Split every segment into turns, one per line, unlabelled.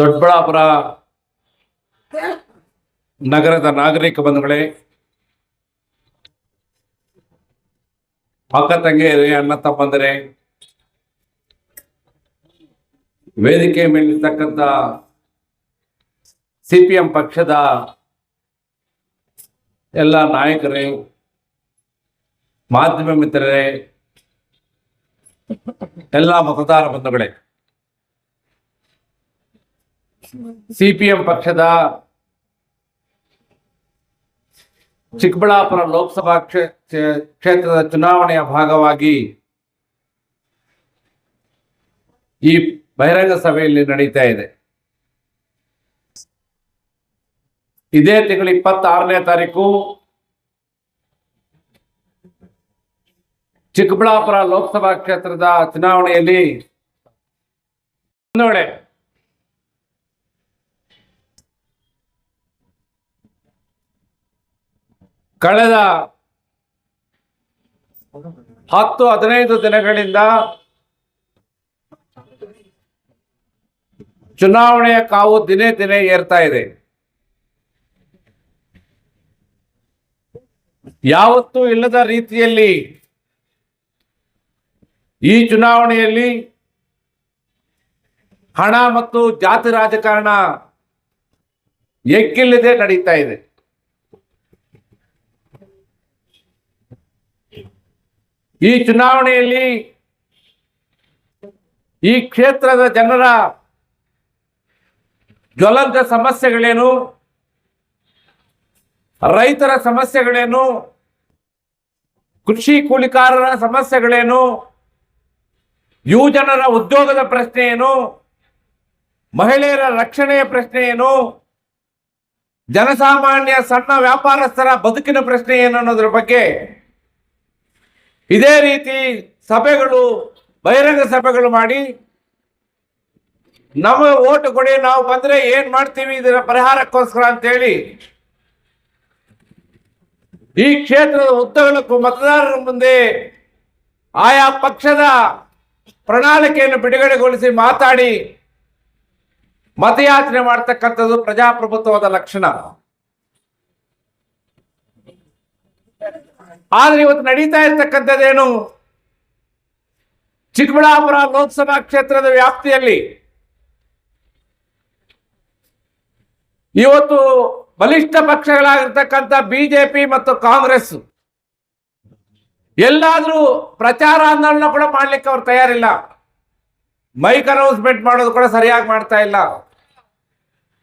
ದೊಡ್ಡಬಳ್ಳಾಪುರ ನಗರದ ನಾಗರಿಕ ಬಂಧುಗಳೇ, ಅಕ್ಕ ತಂಗಿಯರೇ, ಅಣ್ಣ ತಮ್ಮಂದರೆ, ವೇದಿಕೆ ಮೇಲಿರ್ತಕ್ಕಂಥ ಸಿಪಿಎಂ ಪಕ್ಷದ ಎಲ್ಲ ನಾಯಕರೇ, ಮಾಧ್ಯಮ ಮಿತ್ರರೇ, ಎಲ್ಲ ಮತದಾರ ಬಂಧುಗಳೇ, ಸಿಪಿಎಂ ಪಕ್ಷದ ಚಿಕ್ಕಬಳ್ಳಾಪುರ ಲೋಕಸಭಾ ಕ್ಷೇತ್ರದ ಚುನಾವಣೆಯ ಭಾಗವಾಗಿ ಈ ಬಹಿರಂಗ ಸಭೆಯಲ್ಲಿ ನಡೀತಾ ಇದೆ. ಇದೇ ತಿಂಗಳ 26ನೇ ತಾರೀಕು ಚಿಕ್ಕಬಳ್ಳಾಪುರ ಲೋಕಸಭಾ ಕ್ಷೇತ್ರದ ಚುನಾವಣೆಯಲ್ಲಿ ಕಳೆದ 10-15 ದಿನಗಳಿಂದ ಚುನಾವಣೆಯ ಕಾವು ದಿನೇ ದಿನೇ ಏರ್ತಾ ಇದೆ. ಯಾವತ್ತೂ ಇಲ್ಲದ ರೀತಿಯಲ್ಲಿ ಈ ಚುನಾವಣೆಯಲ್ಲಿ ಹಣ ಮತ್ತು ಜಾತಿ ರಾಜಕಾರಣ ಎಕ್ಕಿಲ್ಲದೆ ನಡೀತಾ ಇದೆ. ಈ ಚುನಾವಣೆಯಲ್ಲಿ ಈ ಕ್ಷೇತ್ರದ ಜನರ ಜ್ವಲಂತ ಸಮಸ್ಯೆಗಳೇನು, ರೈತರ ಸಮಸ್ಯೆಗಳೇನು, ಕೃಷಿ ಕೂಲಿಕಾರರ ಸಮಸ್ಯೆಗಳೇನು, ಯುವಜನರ ಉದ್ಯೋಗದ ಪ್ರಶ್ನೆ ಏನು, ಮಹಿಳೆಯರ ರಕ್ಷಣೆಯ ಪ್ರಶ್ನೆ ಏನು, ಜನಸಾಮಾನ್ಯ ಸಣ್ಣ ವ್ಯಾಪಾರಸ್ಥರ ಬದುಕಿನ ಪ್ರಶ್ನೆ ಏನು ಅನ್ನೋದ್ರ ಬಗ್ಗೆ ಇದೇ ರೀತಿ ಸಭೆಗಳು, ಬಹಿರಂಗ ಸಭೆಗಳು ಮಾಡಿ ನಮಗೆ ಓಟು ಕೊಡಿ, ನಾವು ಬಂದ್ರೆ ಏನ್ ಮಾಡ್ತೀವಿ ಇದರ ಪರಿಹಾರಕ್ಕೋಸ್ಕರ ಅಂತೇಳಿ ಈ ಕ್ಷೇತ್ರದ ಉದ್ದಗಲಕ್ಕೂ ಮತದಾರರ ಮುಂದೆ ಆಯಾ ಪಕ್ಷದ ಪ್ರಣಾಳಿಕೆಯನ್ನು ಬಿಡುಗಡೆಗೊಳಿಸಿ ಮಾತಾಡಿ ಮತಯಾಚನೆ ಮಾಡ್ತಕ್ಕಂಥದ್ದು ಪ್ರಜಾಪ್ರಭುತ್ವದ ಲಕ್ಷಣ. ಆದ್ರೆ ಇವತ್ತು ನಡೀತಾ ಇರ್ತಕ್ಕಂಥದ್ದೇನು, ಚಿಕ್ಕಬಳ್ಳಾಪುರ ಲೋಕಸಭಾ ಕ್ಷೇತ್ರದ ವ್ಯಾಪ್ತಿಯಲ್ಲಿ ಇವತ್ತು ಬಲಿಷ್ಠ ಪಕ್ಷಗಳಾಗಿರ್ತಕ್ಕಂಥ ಬಿಜೆಪಿ ಮತ್ತು ಕಾಂಗ್ರೆಸ್ ಎಲ್ಲಾದ್ರೂ ಪ್ರಚಾರ ಆಂದೋಲನ ಕೂಡ ಮಾಡ್ಲಿಕ್ಕೆ ಅವ್ರು ತಯಾರಿಲ್ಲ. ಮೈಕ್ ಅನೌನ್ಸ್ಮೆಂಟ್ ಮಾಡೋದು ಕೂಡ ಸರಿಯಾಗಿ ಮಾಡ್ತಾ ಇಲ್ಲ,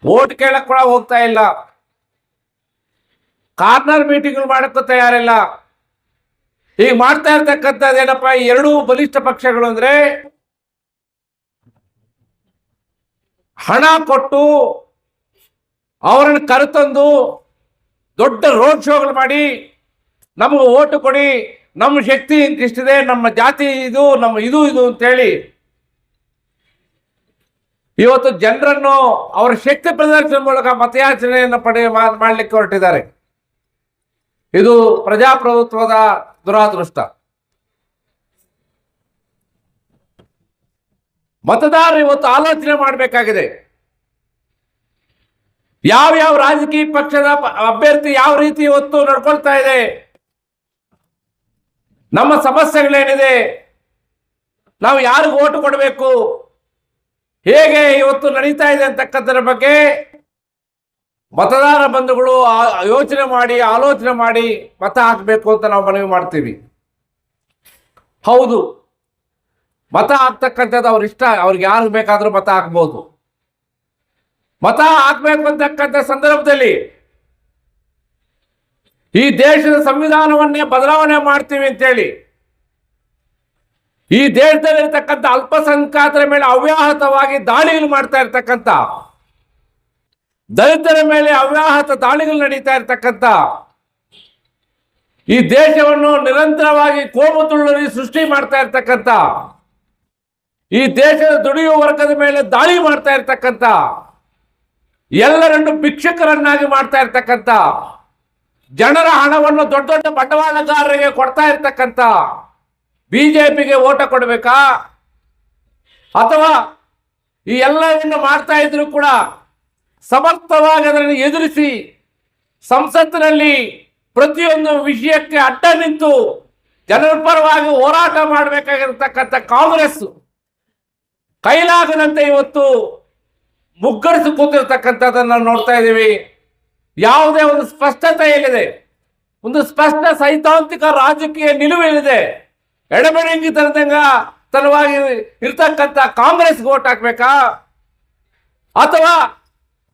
ವೋಟ್ ಕೇಳಕ್ ಕೂಡ ಹೋಗ್ತಾ ಇಲ್ಲ, ಕಾರ್ನರ್ ಮೀಟಿಂಗ್ ಮಾಡಕ್ಕೂ ತಯಾರಿಲ್ಲ. ಈಗ ಮಾಡ್ತಾ ಇರ್ತಕ್ಕಂಥದ್ದು ಏನಪ್ಪ, ಈ ಎರಡೂ ಬಲಿಷ್ಠ ಪಕ್ಷಗಳು ಅಂದ್ರೆ ಹಣ ಕೊಟ್ಟು ಅವರನ್ನು ಕರೆತಂದು ದೊಡ್ಡ ರೋಡ್ ಶೋಗಳು ಮಾಡಿ ನಮಗೆ ಓಟು ಕೊಡಿ, ನಮ್ಮ ಶಕ್ತಿ ಇಂತಿಷ್ಟಿದೆ, ನಮ್ಮ ಜಾತಿ ಇದು, ನಮ್ಮ ಇದು ಅಂತೇಳಿ ಇವತ್ತು ಜನರನ್ನು ಅವರ ಶಕ್ತಿ ಪ್ರದರ್ಶನ ಮೂಲಕ ಮತಯಾಚನೆಯನ್ನು ಮಾಡಲಿಕ್ಕೆ ಹೊರಟಿದ್ದಾರೆ. ಇದು ಪ್ರಜಾಪ್ರಭುತ್ವದ ದುರಾದೃಷ್ಟ. ಮತದಾರರು ಇವತ್ತು ಆಲೋಚನೆ ಮಾಡಬೇಕಾಗಿದೆ, ಯಾವ ರಾಜಕೀಯ ಪಕ್ಷದ ಅಭ್ಯರ್ಥಿ ಯಾವ ರೀತಿ ಇವತ್ತು ನಡ್ಕೊಳ್ತಾ ಇದೆ, ನಮ್ಮ ಸಮಸ್ಯೆಗಳೇನಿದೆ, ನಾವು ಯಾರಿಗೂ ಓಟು ಕೊಡಬೇಕು, ಹೇಗೆ ಇವತ್ತು ನಡೀತಾ ಇದೆ ಅಂತಕ್ಕಂಥದ್ರ ಬಗ್ಗೆ ಮತದಾರ ಬಂಧುಗಳು ಯೋಚನೆ ಮಾಡಿ ಆಲೋಚನೆ ಮಾಡಿ ಮತ ಹಾಕಬೇಕು ಅಂತ ನಾವು ಮನವಿ ಮಾಡ್ತೀವಿ. ಹೌದು, ಮತ ಹಾಕ್ತಕ್ಕಂಥದ್ದು ಅವ್ರ ಇಷ್ಟ, ಅವ್ರಿಗೆ ಯಾರು ಬೇಕಾದ್ರೂ ಮತ ಹಾಕ್ಬೋದು. ಮತ ಹಾಕ್ಬೇಕು ಅಂತಕ್ಕಂಥ ಸಂದರ್ಭದಲ್ಲಿ ಈ ದೇಶದ ಸಂವಿಧಾನವನ್ನೇ ಬದಲಾವಣೆ ಮಾಡ್ತೀವಿ ಅಂತೇಳಿ ಈ ದೇಶದಲ್ಲಿರ್ತಕ್ಕಂಥ ಅಲ್ಪಸಂಖ್ಯಾತರ ಮೇಲೆ ಅವ್ಯಾಹತವಾಗಿ ದಾಳಿಗಳು ಮಾಡ್ತಾ ಇರ್ತಕ್ಕಂಥ, ದಲಿತರ ಮೇಲೆ ಅವ್ಯಾಹತ ದಾಳಿಗಳು ನಡೀತಾ ಇರ್ತಕ್ಕಂಥ, ಈ ದೇಶವನ್ನು ನಿರಂತರವಾಗಿ ಕೋಮುತುಳ್ಳರಿ ಸೃಷ್ಟಿ ಮಾಡ್ತಾ ಇರ್ತಕ್ಕಂಥ, ಈ ದೇಶದ ದುಡಿಯುವ ವರ್ಗದ ಮೇಲೆ ದಾಳಿ ಮಾಡ್ತಾ ಇರ್ತಕ್ಕಂಥ, ಎಲ್ಲರನ್ನು ಭಿಕ್ಷುಕರನ್ನಾಗಿ ಮಾಡ್ತಾ ಇರ್ತಕ್ಕಂಥ, ಜನರ ಹಣವನ್ನು ದೊಡ್ಡ ದೊಡ್ಡ ಬಂಡವಾಳಗಾರರಿಗೆ ಕೊಡ್ತಾ ಇರ್ತಕ್ಕಂಥ ಬಿಜೆಪಿಗೆ ಓಟ ಕೊಡಬೇಕಾ ಅಥವಾ ಈ ಎಲ್ಲವನ್ನು ಮಾಡ್ತಾ ಇದ್ರು ಕೂಡ ಸಮರ್ಥವಾಗಿ ಅದನ್ನು ಎದುರಿಸಿ ಸಂಸತ್ತಿನಲ್ಲಿ ಪ್ರತಿಯೊಂದು ವಿಷಯಕ್ಕೆ ಅಡ್ಡ ನಿಂತು ಜನರ ಪರವಾಗಿ ಹೋರಾಟ ಮಾಡಬೇಕಾಗಿರತಕ್ಕಂಥ ಕಾಂಗ್ರೆಸ್ ಕೈಲಾಗದಂತೆ ಇವತ್ತು ಮುಗ್ಗರಿಸಿ ಕೂತಿರ್ತಕ್ಕಂಥದ್ದನ್ನು ನಾವು ನೋಡ್ತಾ ಇದ್ದೀವಿ. ಯಾವುದೇ ಒಂದು ಸ್ಪಷ್ಟತೆ ಇಲ್ಲಿದೆ, ಒಂದು ಸ್ಪಷ್ಟ ಸೈದ್ಧಾಂತಿಕ ರಾಜಕೀಯ ನಿಲುವಿದೆ. ತನವಾಗಿ ಇರ್ತಕ್ಕಂಥ ಕಾಂಗ್ರೆಸ್ಗೆ ಓಟ್ ಹಾಕ್ಬೇಕಾ, ಅಥವಾ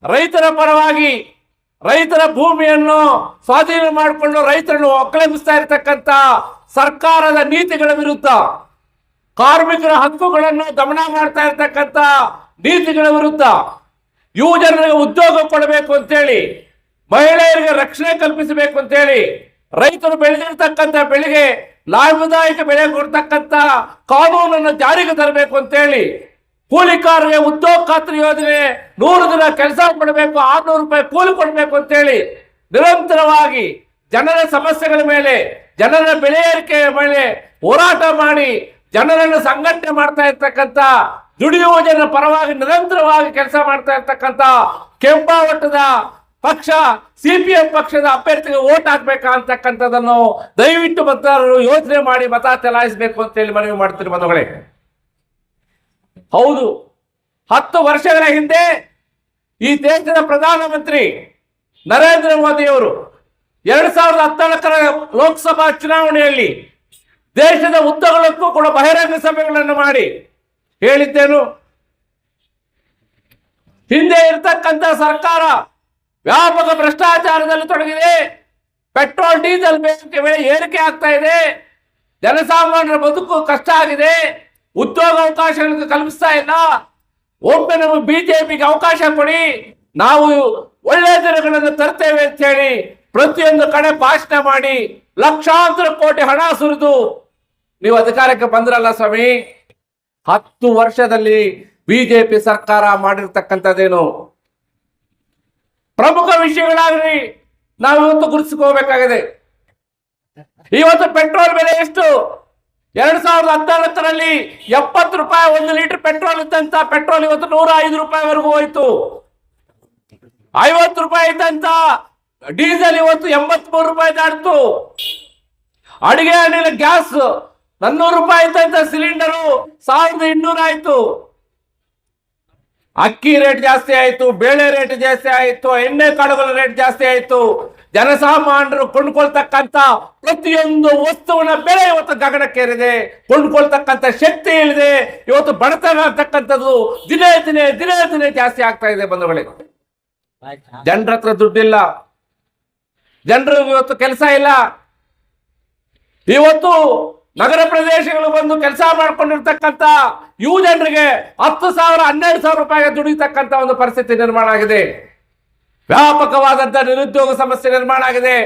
ರೈತರ ಪರವಾಗಿ ರೈತರ ಭೂಮಿಯನ್ನು ಸ್ವಾಧೀನ ಮಾಡಿಕೊಂಡು ರೈತರನ್ನು ಒಕ್ಕಲೆಬ್ಬಿಸ್ತಾ ಇರತಕ್ಕಂಥ ಸರ್ಕಾರದ ನೀತಿಗಳ ವಿರುದ್ಧ, ಕಾರ್ಮಿಕರ ಹಕ್ಕುಗಳನ್ನು ದಮನ ಮಾಡ್ತಾ ಇರತಕ್ಕಂಥ ನೀತಿಗಳ ವಿರುದ್ಧ, ಯುವ ಜನರಿಗೆ ಉದ್ಯೋಗ ಕೊಡಬೇಕು ಅಂತೇಳಿ, ಮಹಿಳೆಯರಿಗೆ ರಕ್ಷಣೆ ಕಲ್ಪಿಸಬೇಕು ಅಂತೇಳಿ, ರೈತರು ಬೆಳೆದಿರ್ತಕ್ಕಂಥ ಬೆಳೆಗೆ ಲಾಭದಾಯಕ ಬೆಲೆ ಕೊಡ್ತಕ್ಕಂಥ ಕಾನೂನನ್ನು ಜಾರಿಗೆ ತರಬೇಕು ಅಂತೇಳಿ, ಕೂಲಿಕಾರರಿಗೆ ಉದ್ಯೋಗ ಖಾತ್ರಿ ಯೋಜನೆ 100 ದಿನ ಕೆಲಸ ಕೊಡಬೇಕು, 600 ರೂಪಾಯಿ ಕೂಲಿ ಕೊಡಬೇಕು ಅಂತೇಳಿ ನಿರಂತರವಾಗಿ ಜನರ ಸಮಸ್ಯೆಗಳ ಮೇಲೆ, ಜನರ ಬೆಲೆ ಏರಿಕೆಯ ಮೇಲೆ ಹೋರಾಟ ಮಾಡಿ ಜನರನ್ನು ಸಂಘಟನೆ ಮಾಡ್ತಾ ಇರ್ತಕ್ಕಂಥ ದುಡಿಯುವ ಜನರ ಪರವಾಗಿ ನಿರಂತರವಾಗಿ ಕೆಲಸ ಮಾಡ್ತಾ ಇರ್ತಕ್ಕಂಥ ಕೆಂಪಾವಟ್ಟದ ಪಕ್ಷ ಸಿಪಿಎಂ ಪಕ್ಷದ ಅಭ್ಯರ್ಥಿಗೆ ಓಟ್ ಹಾಕ್ಬೇಕಾ ಅಂತಕ್ಕಂಥದ್ದನ್ನು ದಯವಿಟ್ಟು ಮತದಾರರು ಯೋಚನೆ ಮಾಡಿ ಮತ ಚಲಾಯಿಸಬೇಕು ಅಂತ ಹೇಳಿ ಮನವಿ ಮಾಡ್ತೀನಿ ಬಂಧುಗಳೇ. ಹೌದು, 10 ವರ್ಷಗಳ ಹಿಂದೆ ಈ ದೇಶದ ಪ್ರಧಾನಮಂತ್ರಿ ನರೇಂದ್ರ ಮೋದಿ ಅವರು 2014 ಲೋಕಸಭಾ ಚುನಾವಣೆಯಲ್ಲಿ ದೇಶದ ಉದ್ದಗಲಕ್ಕೂ ಕೂಡ ಬಹಿರಂಗ ಸಭೆಗಳನ್ನು ಮಾಡಿ ಹೇಳಿದ್ದೇನು, ಹಿಂದೆ ಇರತಕ್ಕಂಥ ಸರ್ಕಾರ ವ್ಯಾಪಕ ಭ್ರಷ್ಟಾಚಾರದಲ್ಲಿ ತೊಡಗಿದೆ, ಪೆಟ್ರೋಲ್ ಡೀಸೆಲ್ ಬೆಲೆ ಏರಿಕೆ ಆಗ್ತಾ ಇದೆ, ಜನಸಾಮಾನ್ಯರ ಬದುಕು ಕಷ್ಟ ಆಗಿದೆ, ಉದ್ಯೋಗ ಅವಕಾಶಗಳನ್ನು ಕಲ್ಪಿಸ್ತಾ ಇಲ್ಲ, ಒಮ್ಮೆ ನಮಗೆ ಬಿಜೆಪಿಗೆ ಅವಕಾಶ ಕೊಡಿ, ನಾವು ಒಳ್ಳೆಯ ದಿನಗಳನ್ನು ತರ್ತೇವೆ ಅಂತ ಹೇಳಿ ಪ್ರತಿಯೊಂದು ಕಡೆ ಭಾಷಣ ಮಾಡಿ ಲಕ್ಷಾಂತರ ಕೋಟಿ ಹಣ ಸುರಿದು ನೀವು ಅಧಿಕಾರಕ್ಕೆ ಬಂದ್ರಲ್ಲ ಸ್ವಾಮಿ. 10 ವರ್ಷದಲ್ಲಿ ಬಿಜೆಪಿ ಸರ್ಕಾರ ಮಾಡಿರ್ತಕ್ಕಂಥದ್ದೇನು ಪ್ರಮುಖ ವಿಷಯಗಳಾಗ್ರಿ ನಾವು ಇವತ್ತು ಗುರುತಿಸ್ಕೋಬೇಕಾಗಿದೆ. ಇವತ್ತು ಪೆಟ್ರೋಲ್ ಬೆಲೆ ಎಷ್ಟು? 2014ರಲ್ಲಿ 70 ರೂಪಾಯಿ 1 ಲೀಟರ್ ಪೆಟ್ರೋಲ್ ಇದ್ದಂತ ಪೆಟ್ರೋಲ್ ಇವತ್ತು 105 ರೂಪಾಯಿವರೆಗೂ ಹೋಯ್ತು. 50 ರೂಪಾಯಿ ಇದ್ದಂತ ಡೀಸೆಲ್ ಇವತ್ತು 83 ರೂಪಾಯಿ ದಾಟಿತು. ಅಡಿಗೆ ಅನಿಲ ಗ್ಯಾಸ್ 400 ರೂಪಾಯಿ ಇದ್ದಂತ ಸಿಲಿಂಡರು 1200 ಆಯ್ತು. ಅಕ್ಕಿ ರೇಟ್ ಜಾಸ್ತಿ ಆಯ್ತು, ಬೇಳೆ ರೇಟ್ ಜಾಸ್ತಿ ಆಯ್ತು, ಎಣ್ಣೆ ಕಾಳುಗಳ ರೇಟ್ ಜಾಸ್ತಿ ಆಯ್ತು. ಜನಸಾಮಾನ್ಯರು ಕೊಂಡ್ಕೊಳ್ತಕ್ಕಂಥ ಪ್ರತಿಯೊಂದು ವಸ್ತುವಿನ ಬೆಲೆ ಇವತ್ತು ಗಗನಕ್ಕೇರಿದೆ. ಕೊಂಡ್ಕೊಳ್ತಕ್ಕಂಥ ಶಕ್ತಿ ಇಳಿದೆ. ಇವತ್ತು ಬಡತನ ಅಂತಕ್ಕಂಥದ್ದು ದಿನೇ ದಿನೇ ದಿನೇ ದಿನೇ ಜಾಸ್ತಿ ಆಗ್ತಾ ಇದೆ ಬಂಧುಗಳೇ. ಜನರ ಹತ್ರ ದುಡ್ಡಿಲ್ಲ, ಜನರಿಗೆ ಇವತ್ತು ಕೆಲಸ ಇಲ್ಲ. ಇವತ್ತು ನಗರ ಪ್ರದೇಶಗಳು ಬಂದು ಕೆಲಸ ಮಾಡ್ಕೊಂಡಿರ್ತಕ್ಕಂಥ ಯುವ ಜನರಿಗೆ 10,000 12,000 ರೂಪಾಯಿಗೆ ದುಡಿತಕ್ಕಂಥ ಒಂದು ಪರಿಸ್ಥಿತಿ ನಿರ್ಮಾಣ ಆಗಿದೆ. ವ್ಯಾಪಕವಾದಂತಹ ನಿರುದ್ಯೋಗ ಸಮಸ್ಯೆ ನಿರ್ಮಾಣ ಆಗಿದೆ.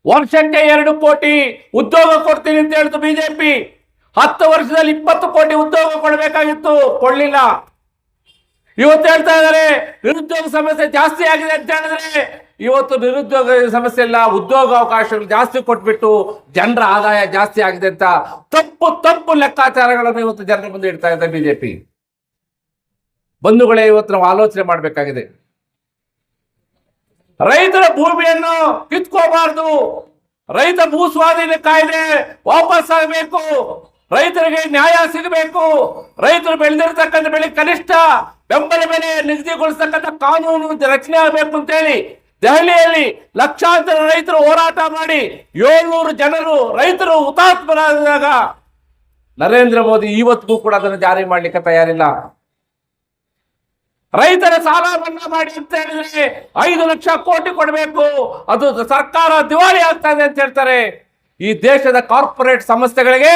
ವರ್ಷಕ್ಕೆ 2 ಕೋಟಿ ಉದ್ಯೋಗ ಕೊಡ್ತೀನಿ ಅಂತ ಹೇಳಿತು ಬಿಜೆಪಿ. 10 ವರ್ಷದಲ್ಲಿ 20 ಕೋಟಿ ಉದ್ಯೋಗ ಕೊಡಬೇಕಾಗಿತ್ತು, ಕೊಡ್ಲಿಲ್ಲ. ಇವತ್ತು ಹೇಳ್ತಾ ಇದ್ದಾರೆ ನಿರುದ್ಯೋಗ ಸಮಸ್ಯೆ ಜಾಸ್ತಿ ಆಗಿದೆ ಅಂತ ಹೇಳಿದ್ರೆ, ಇವತ್ತು ನಿರುದ್ಯೋಗ ಸಮಸ್ಯೆ ಇಲ್ಲ, ಉದ್ಯೋಗ ಅವಕಾಶಗಳು ಜಾಸ್ತಿ ಕೊಟ್ಬಿಟ್ಟು ಜನರ ಆದಾಯ ಜಾಸ್ತಿ ಆಗಿದೆ ಅಂತ ತಪ್ಪು ಲೆಕ್ಕಾಚಾರಗಳನ್ನು ಇವತ್ತು ಜನರ ಮುಂದೆ ಇಡ್ತಾ ಇದೆ ಬಿಜೆಪಿ. ಬಂಧುಗಳೇ, ಇವತ್ತು ನಾವು ಆಲೋಚನೆ ಮಾಡಬೇಕಾಗಿದೆ. ರೈತರ ಭೂಮಿಯನ್ನು ಕಿತ್ಕೋಬಾರ್ದು, ರೈತ ಭೂ ಸ್ವಾಧೀನ ಕಾಯ್ದೆ ವಾಪಸ್ ಆಗಬೇಕು, ರೈತರಿಗೆ ನ್ಯಾಯ ಸಿಗಬೇಕು, ರೈತರು ಬೆಳೆದಿರ್ತಕ್ಕಂಥ ಬೆಳೆ ಕನಿಷ್ಠ ಬೆಂಬಲ ಬೆಲೆ ನಿಗದಿಗೊಳಿಸ್ತಕ್ಕಂಥ ಕಾನೂನು ರಚನೆ ಆಗಬೇಕು ಅಂತೇಳಿ ದೆಹಲಿಯಲ್ಲಿ ಲಕ್ಷಾಂತರ ರೈತರು ಹೋರಾಟ ಮಾಡಿ 700 ಜನರು ರೈತರು ಹುತಾತ್ಮರಾದಾಗ ನರೇಂದ್ರ ಮೋದಿ ಇವತ್ತಿಗೂ ಕೂಡ ಅದನ್ನು ಜಾರಿ ಮಾಡ್ಲಿಕ್ಕೆ ತಯಾರಿಲ್ಲ. ರೈತರ ಸಾಲ ಮನ್ನಾ ಮಾಡಿ ಅಂತ ಹೇಳಿದ್ರೆ 5 ಲಕ್ಷ ಕೋಟಿ ಕೊಡಬೇಕು, ಅದು ಸರ್ಕಾರ ದಿವಾಳಿ ಆಗ್ತಾ ಇದೆ ಅಂತ ಹೇಳ್ತಾರೆ. ಈ ದೇಶದ ಕಾರ್ಪೊರೇಟ್ ಸಂಸ್ಥೆಗಳಿಗೆ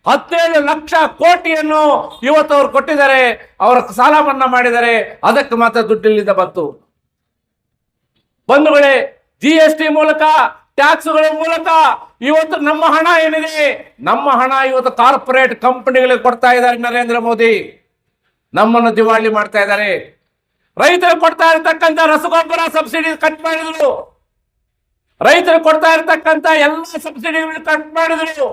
17 ಲಕ್ಷ ಕೋಟಿಯನ್ನು ಇವತ್ತು ಅವರು ಕೊಟ್ಟಿದ್ದಾರೆ, ಅವರ ಸಾಲ ಮನ್ನಾ ಮಾಡಿದ್ದಾರೆ. ಅದಕ್ಕೆ ಮಾತ್ರ ದುಡ್ಡಿಲ್ಲಿಂದ ಬಂತು. ಬಂಧುಗಳೇ, GST ಮೂಲಕ ಟ್ಯಾಕ್ಸ್ಗಳ ಮೂಲಕ ಇವತ್ತು ನಮ್ಮ ಹಣ ಏನಿದೆ, ನಮ್ಮ ಹಣ ಇವತ್ತು ಕಾರ್ಪೊರೇಟ್ ಕಂಪನಿಗಳಿಗೆ ಕೊಡ್ತಾ ಇದ್ದಾರೆ ನರೇಂದ್ರ ಮೋದಿ. ನಮ್ಮನ್ನು ದಿವಾಳಿ ಮಾಡ್ತಾ ಇದ್ದಾರೆ. ರೈತರು ಕೊಡ್ತಾ ಇರತಕ್ಕಂಥ ರಸಗೊಬ್ಬರ ಸಬ್ಸಿಡಿ ಕಟ್ ಮಾಡಿದ್ರು, ರೈತರು ಕೊಡ್ತಾ ಇರತಕ್ಕಂಥ ಎಲ್ಲ ಸಬ್ಸಿಡಿಗಳನ್ನು ಕಟ್ ಮಾಡಿದ್ರು,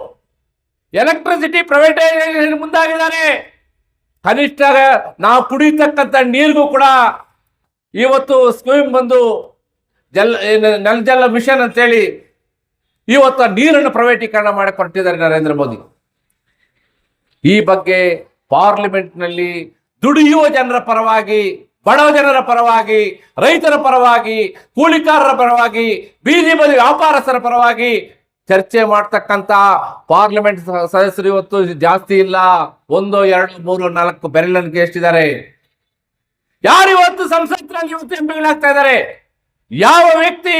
ಎಲೆಕ್ಟ್ರಿಸಿಟಿ ಪ್ರೈವೇಟೈಸೇಷನ್ ಮುಂದಾಗಿದ್ದಾರೆ. ಕನಿಷ್ಠ ನಾವು ಕುಡಿತಕ್ಕಂಥ ನೀರಿಗೂ ಕೂಡ ಇವತ್ತು ಸ್ಕೀಮ್ ಬಂದು ನೆಲ ಜಲ ಮಿಷನ್ ಅಂತೇಳಿ ಇವತ್ತು ನೀರನ್ನು ಪ್ರೈವೇಟೀಕರಣ ಮಾಡಿ ಕೊಟ್ಟಿದ್ದಾರೆ ನರೇಂದ್ರ ಮೋದಿ. ಈ ಬಗ್ಗೆ ಪಾರ್ಲಿಮೆಂಟ್ನಲ್ಲಿ ದುಡಿಯುವ ಜನರ ಪರವಾಗಿ, ಬಡವ ಜನರ ಪರವಾಗಿ, ರೈತರ ಪರವಾಗಿ, ಕೂಲಿಕಾರರ ಪರವಾಗಿ, ಬೀದಿ ಬದಿ ವ್ಯಾಪಾರಸ್ಥರ ಪರವಾಗಿ ಚರ್ಚೆ ಮಾಡ್ತಕ್ಕಂಥ ಪಾರ್ಲಿಮೆಂಟ್ ಸದಸ್ಯರು ಇವತ್ತು ಜಾಸ್ತಿ ಇಲ್ಲ. 1, 2, 3, 4 ಬೆರಳಿಗೆ ಎಷ್ಟಿದ್ದಾರೆ? ಯಾರು ಇವತ್ತು ಸಂಸತ್ನಲ್ಲಿ ಇವತ್ತು ಎಂಪಿಗಳಾಗ್ತಾ ಇದ್ದಾರೆ? ಯಾವ ವ್ಯಕ್ತಿ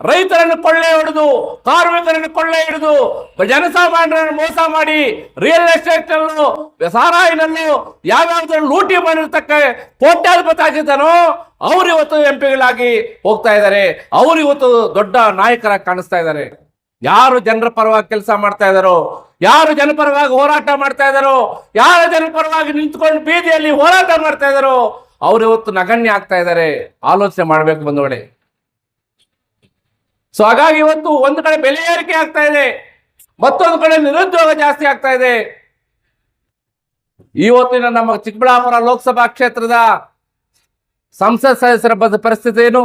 ರೈತರನ್ನು ಕೊಳ್ಳೆ ಹೊಡೆದು, ಕಾರ್ಮಿಕರನ್ನು ಕೊಳ್ಳೆ ಹಿಡಿದು, ಜನಸಾಮಾನ್ಯರನ್ನು ಮೋಸ ಮಾಡಿ, ರಿಯಲ್ ಎಸ್ಟೇಟ್ ನಲ್ಲೂ ಸಾರಾಯಿನಲ್ಲೂ ಯಾವ್ಯಾವ್ದ್ರಲ್ಲಿ ಲೂಟಿ ಮಾಡಿರ್ತಕ್ಕ ಕೋಟ್ಯಾಧಿಪತಿ ಆಗಿದ್ದಾನೋ ಅವ್ರು ಇವತ್ತು ಎಂಪಿಗಳಾಗಿ ಹೋಗ್ತಾ ಇದ್ದಾರೆ. ಅವ್ರು ಇವತ್ತು ದೊಡ್ಡ ನಾಯಕರಾಗಿ ಕಾಣಿಸ್ತಾ ಇದ್ದಾರೆ. ಯಾರು ಜನರ ಪರವಾಗಿ ಕೆಲಸ ಮಾಡ್ತಾ ಇದ್ದಾರೋ, ಯಾರು ಜನಪರವಾಗಿ ಹೋರಾಟ ಮಾಡ್ತಾ ಇದ್ದಾರೋ, ಯಾರು ಜನಪರವಾಗಿ ನಿಂತ್ಕೊಂಡು ಬೀದಿಯಲ್ಲಿ ಹೋರಾಟ ಮಾಡ್ತಾ ಇದ್ದಾರೋ ಅವ್ರು ಇವತ್ತು ನಗಣ್ಯ ಆಗ್ತಾ ಇದ್ದಾರೆ. ಆಲೋಚನೆ ಮಾಡ್ಬೇಕು ಬಂಧುಗಳೇ. ಸೊ ಹಾಗಾಗಿ ಇವತ್ತು ಒಂದು ಕಡೆ ಬೆಲೆ ಏರಿಕೆ ಆಗ್ತಾ ಇದೆ, ಮತ್ತೊಂದು ಕಡೆ ನಿರುದ್ಯೋಗ ಜಾಸ್ತಿ ಆಗ್ತಾ ಇದೆ. ಇವತ್ತಿನ ನಮ್ಮ ಚಿಕ್ಕಬಳ್ಳಾಪುರ ಲೋಕಸಭಾ ಕ್ಷೇತ್ರದ ಸಂಸತ್ ಸದಸ್ಯರ ಪರಿಸ್ಥಿತಿ ಏನು?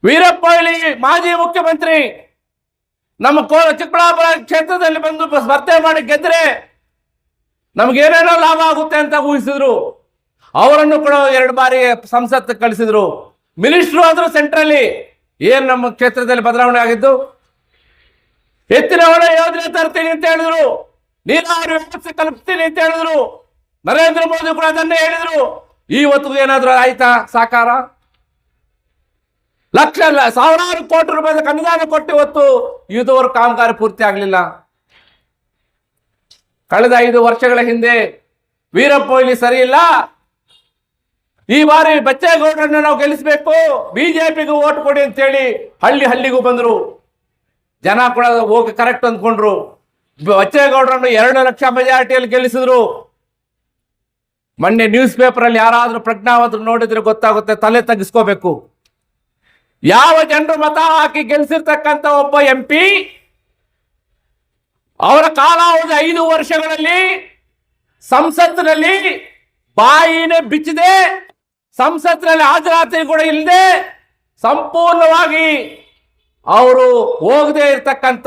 ವೀರಪ್ಪ ಮೊಯ್ಲಿ ಮಾಜಿ ಮುಖ್ಯಮಂತ್ರಿ ನಮ್ಮ ಚಿಕ್ಕಬಳ್ಳಾಪುರ ಕ್ಷೇತ್ರದಲ್ಲಿ ಬಂದು ಸ್ಪರ್ಧೆ ಮಾಡಿ ಗೆದ್ರೆ ನಮ್ಗೇನೇನೋ ಲಾಭ ಆಗುತ್ತೆ ಅಂತ ಊಹಿಸಿದ್ರು. ಅವರನ್ನು ಕೂಡ 2 ಬಾರಿ ಸಂಸತ್ ಕಳಿಸಿದ್ರು. ಮಿನಿಸ್ಟ್ರು ಆದ್ರು ಸೆಂಟ್ರಲ್ಲಿ. ಏನ್ ನಮ್ಮ ಕ್ಷೇತ್ರದಲ್ಲಿ ಬದಲಾವಣೆ ಆಗಿದ್ದು? ಎತ್ತಿನ ಹೊಳೆ ಯೋಜನೆ ತರ್ತೀನಿ ಅಂತ ಹೇಳಿದ್ರು, ನೀರಾವರಿ ವ್ಯವಸ್ಥೆ ಕಲ್ಪಿಸ್ತೀನಿ ಅಂತ ಹೇಳಿದ್ರು. ನರೇಂದ್ರ ಮೋದಿ ಕೂಡ ಅದನ್ನೇ ಹೇಳಿದ್ರು. ಇವತ್ತು ಏನಾದ್ರೂ ಆಯ್ತಾ ಸಾಕಾರ? ಸಾವಿರಾರು ಕೋಟಿ ರೂಪಾಯಿ ಅನುದಾನ ಕೊಟ್ಟು ಇವತ್ತು ಇದುವರೆಗೂ ಕಾಮಗಾರಿ ಪೂರ್ತಿ ಆಗಲಿಲ್ಲ. ಕಳೆದ 5 ವರ್ಷಗಳ ಹಿಂದೆ ವೀರಪ್ಪ ಮೊಯ್ಲಿ ಸರಿ ಇಲ್ಲ, ಈ ಬಾರಿ ಬಚ್ಚೇಗೌಡರನ್ನ ನಾವು ಗೆಲ್ಲಿಸಬೇಕು, ಬಿಜೆಪಿಗೂ ಓಟ್ ಕೊಡಿ ಅಂತೇಳಿ ಹಳ್ಳಿಗೂ ಬಂದ್ರು. ಜನ ಕೂಡ ಹೋಗಿ ಕರೆಕ್ಟ್ ಅಂದ್ಕೊಂಡ್ರು. ಬಚ್ಚೇಗೌಡರನ್ನು 2 ಲಕ್ಷ ಮೆಜಾರಿಟಿಯಲ್ಲಿ ಗೆಲ್ಲಿಸಿದ್ರು. ಮೊನ್ನೆ ನ್ಯೂಸ್ ಪೇಪರ್ ಅಲ್ಲಿ ಯಾರಾದ್ರೂ ಪ್ರಜ್ಞಾವಂತರು ನೋಡಿದ್ರೆ ಗೊತ್ತಾಗುತ್ತೆ, ತಲೆ ತಗ್ಗಿಸ್ಕೋಬೇಕು. ಯಾವ ಜನರು ಮತ ಹಾಕಿ ಗೆಲ್ಲಿಸಿರ್ತಕ್ಕಂಥ ಒಬ್ಬ MP ಅವರ ಕಾಲಾವಧಿ 5 ವರ್ಷಗಳಲ್ಲಿ ಸಂಸತ್ತಿನಲ್ಲಿ ಬಾಯಿನೇ ಬಿಚ್ಚದೆ, ಸಂಸತ್ತಿನಲ್ಲಿ ಹಾಜರಾತಿ ಕೂಡ ಇಲ್ಲದೆ, ಸಂಪೂರ್ಣವಾಗಿ ಅವರು ಹೋಗದೆ ಇರ್ತಕ್ಕಂಥ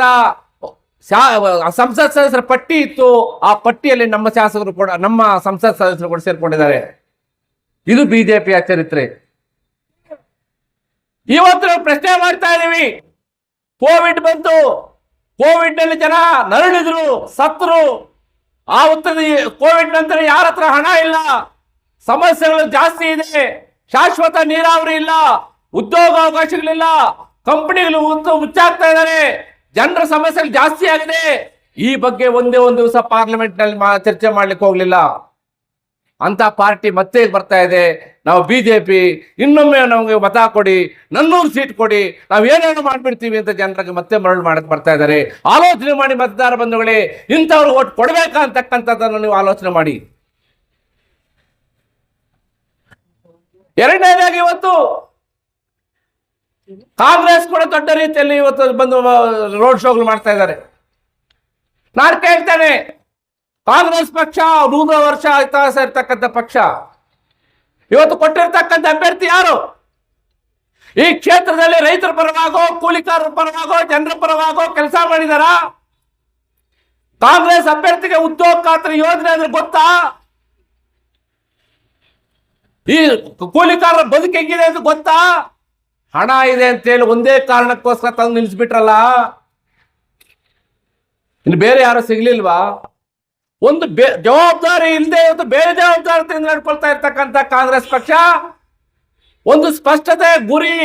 ಸಂಸತ್ ಸದಸ್ಯರ ಪಟ್ಟಿ ಇತ್ತು. ಆ ಪಟ್ಟಿಯಲ್ಲಿ ನಮ್ಮ ಶಾಸಕರು ಕೂಡ, ನಮ್ಮ ಸಂಸತ್ ಸದಸ್ಯರು ಕೂಡ ಸೇರ್ಕೊಂಡಿದ್ದಾರೆ. ಇದು ಬಿಜೆಪಿಯ ಚರಿತ್ರೆ. ಇವತ್ತು ನಾವು ಪ್ರಶ್ನೆ ಮಾಡ್ತಾ ಇದೀವಿ, ಕೋವಿಡ್ ಬಂತು, ಕೋವಿಡ್ ನಲ್ಲಿ ಜನ ನರಳಿದ್ರು, ಸತ್ರು. ಆ ಉತ್ತರ ಕೋವಿಡ್ ನಂತರ ಯಾರ ಹತ್ರ ಹಣ ಇಲ್ಲ, ಸಮಸ್ಯೆಗಳು ಜಾಸ್ತಿ ಇದೆ, ಶಾಶ್ವತ ನೀರಾವರಿ ಇಲ್ಲ, ಉದ್ಯೋಗಾವಕಾಶಗಳಿಲ್ಲ, ಕಂಪನಿಗಳು ಮುಚ್ಚಾಗ್ತಾ ಇದ್ದಾರೆ, ಜನರ ಸಮಸ್ಯೆಗಳು ಜಾಸ್ತಿ ಆಗಿದೆ. ಈ ಬಗ್ಗೆ ಒಂದೇ ಒಂದು ದಿವಸ ಪಾರ್ಲಿಮೆಂಟ್ ನಲ್ಲಿ ಚರ್ಚೆ ಮಾಡ್ಲಿಕ್ಕೆ ಹೋಗ್ಲಿಲ್ಲ. ಅಂತ ಪಾರ್ಟಿ ಮತ್ತೆ ಬರ್ತಾ ಇದೆ. ನಾವು ಬಿಜೆಪಿ ಇನ್ನೊಮ್ಮೆ ನಮಗೆ ಮತ ಕೊಡಿ, 400 ಸೀಟ್ ಕೊಡಿ, ನಾವು ಏನೇನು ಮಾಡ್ಬಿಡ್ತೀವಿ ಅಂತ ಜನರಿಗೆ ಮತ್ತೆ ಮರಳು ಮಾಡಕ್ ಬರ್ತಾ ಇದ್ದಾರೆ. ಆಲೋಚನೆ ಮಾಡಿ ಮತದಾರ ಬಂಧುಗಳೇ, ಇಂಥವ್ರು ಓಟ್ ಕೊಡ್ಬೇಕಾ ಅಂತಕ್ಕಂಥದ್ದನ್ನು ನೀವು ಆಲೋಚನೆ ಮಾಡಿ. ಎರಡನೇದಾಗಿ ಇವತ್ತು ಕಾಂಗ್ರೆಸ್ ಕೂಡ ದೊಡ್ಡ ರೀತಿಯಲ್ಲಿ ಇವತ್ತು ಬಂದು ರೋಡ್ ಶೋಗಳು ಮಾಡ್ತಾ ಇದ್ದಾರೆ. ನಾನು ಕೇಳ್ತೇನೆ, ಕಾಂಗ್ರೆಸ್ ಪಕ್ಷ 100 ವರ್ಷ ಇತಿಹಾಸ ಇರ್ತಕ್ಕಂಥ ಪಕ್ಷ, ಇವತ್ತು ಕೊಟ್ಟಿರ್ತಕ್ಕಂಥ ಅಭ್ಯರ್ಥಿ ಯಾರು? ಈ ಕ್ಷೇತ್ರದಲ್ಲಿ ರೈತರ ಪರವಾಗೋ, ಕೂಲಿಕಾರರ ಪರವಾಗೋ, ಜನರ ಪರವಾಗೋ ಕೆಲಸ ಮಾಡಿದಾರ? ಕಾಂಗ್ರೆಸ್ ಅಭ್ಯರ್ಥಿಗೆ ಉದ್ಯೋಗ ಖಾತ್ರಿ ಯೋಜನೆ ಅಂದ್ರೆ ಗೊತ್ತಾ? ಈ ಕೂಲಿಕಾರರ ಬದುಕು ಹೆಂಗಿದೆ ಅಂತ ಗೊತ್ತಾ? ಹಣ ಇದೆ ಅಂತೇಳಿ ಒಂದೇ ಕಾರಣಕ್ಕೋಸ್ಕರ ತಂದು ನಿಲ್ಲಿಸ್ಬಿಟ್ರಲ್ಲ. ಇನ್ನು ಬೇರೆ ಯಾರು ಸಿಗ್ಲಿಲ್ವಾ? ಒಂದು ಜವಾಬ್ದಾರಿ ಇಲ್ಲದೆ ಇವತ್ತು ಬೇರೆ ಜವಾಬ್ದಾರಿ ನಡ್ಕೊಳ್ತಾ ಇರ್ತಕ್ಕಂಥ ಕಾಂಗ್ರೆಸ್ ಪಕ್ಷ, ಒಂದು ಸ್ಪಷ್ಟತೆ, ಗುರಿ,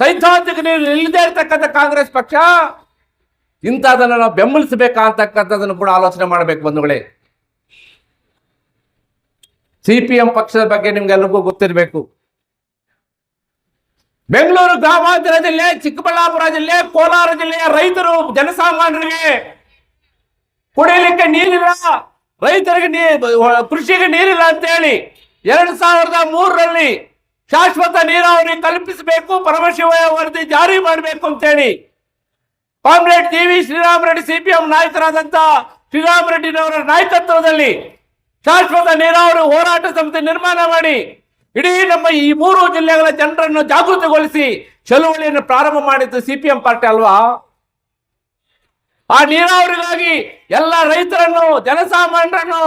ಸೈದ್ಧಾಂತಿಕ ಇಲ್ಲದೆ ಇರ್ತಕ್ಕಂಥ ಕಾಂಗ್ರೆಸ್ ಪಕ್ಷ, ಇಂಥದನ್ನು ನಾವು ಬೆಂಬಲಿಸಬೇಕಾ ಅಂತಕ್ಕಂಥದ್ದನ್ನು ಕೂಡ ಆಲೋಚನೆ ಮಾಡಬೇಕು ಬಂಧುಗಳೇ. CPM ಪಕ್ಷದ ಬಗ್ಗೆ ನಿಮ್ಗೆಲ್ಲರಿಗೂ ಗೊತ್ತಿರಬೇಕು. ಬೆಂಗಳೂರು ಗ್ರಾಮಾಂತರ ಜಿಲ್ಲೆ, ಚಿಕ್ಕಬಳ್ಳಾಪುರ ಜಿಲ್ಲೆ, ಕೋಲಾರ ಜಿಲ್ಲೆಯ ರೈತರು, ಜನಸಾಮಾನ್ಯರಿಗೆ ಕುಡಿಯಲಿಕ್ಕೆ ನೀರಿಲ್ಲ, ರೈತರಿಗೆ ಕೃಷಿಗೆ ನೀರಿಲ್ಲ ಅಂತ ಹೇಳಿ 2003ರಲ್ಲಿ ಶಾಶ್ವತ ನೀರಾವರಿ ಕಲ್ಪಿಸಬೇಕು, ಪರಮಶಿವ ವರದಿ ಜಾರಿ ಮಾಡಬೇಕು ಅಂತ ಹೇಳಿ ಕಾಮ್ರೇಡ್ ಶ್ರೀರಾಮರೆಡ್ಡಿ CPM ನಾಯಕರಾದಂತ ಶ್ರೀರಾಮರೆಡ್ಡಿನವರ ನಾಯಕತ್ವದಲ್ಲಿ ಶಾಶ್ವತ ನೀರಾವರಿ ಹೋರಾಟ ಸಮಿತಿ ನಿರ್ಮಾಣ ಮಾಡಿ ಇಡೀ ನಮ್ಮ ಈ 3 ಜಿಲ್ಲೆಗಳ ಜನರನ್ನು ಜಾಗೃತಿಗೊಳಿಸಿ ಚಳುವಳಿಯನ್ನು ಪ್ರಾರಂಭ ಮಾಡಿದ್ದು ಸಿಪಿಎಂ ಪಾರ್ಟಿ ಅಲ್ವಾ? ಆ ನೀರಾವರಿಗಾಗಿ ಎಲ್ಲ ರೈತರನ್ನು, ಜನಸಾಮಾನ್ಯರನ್ನು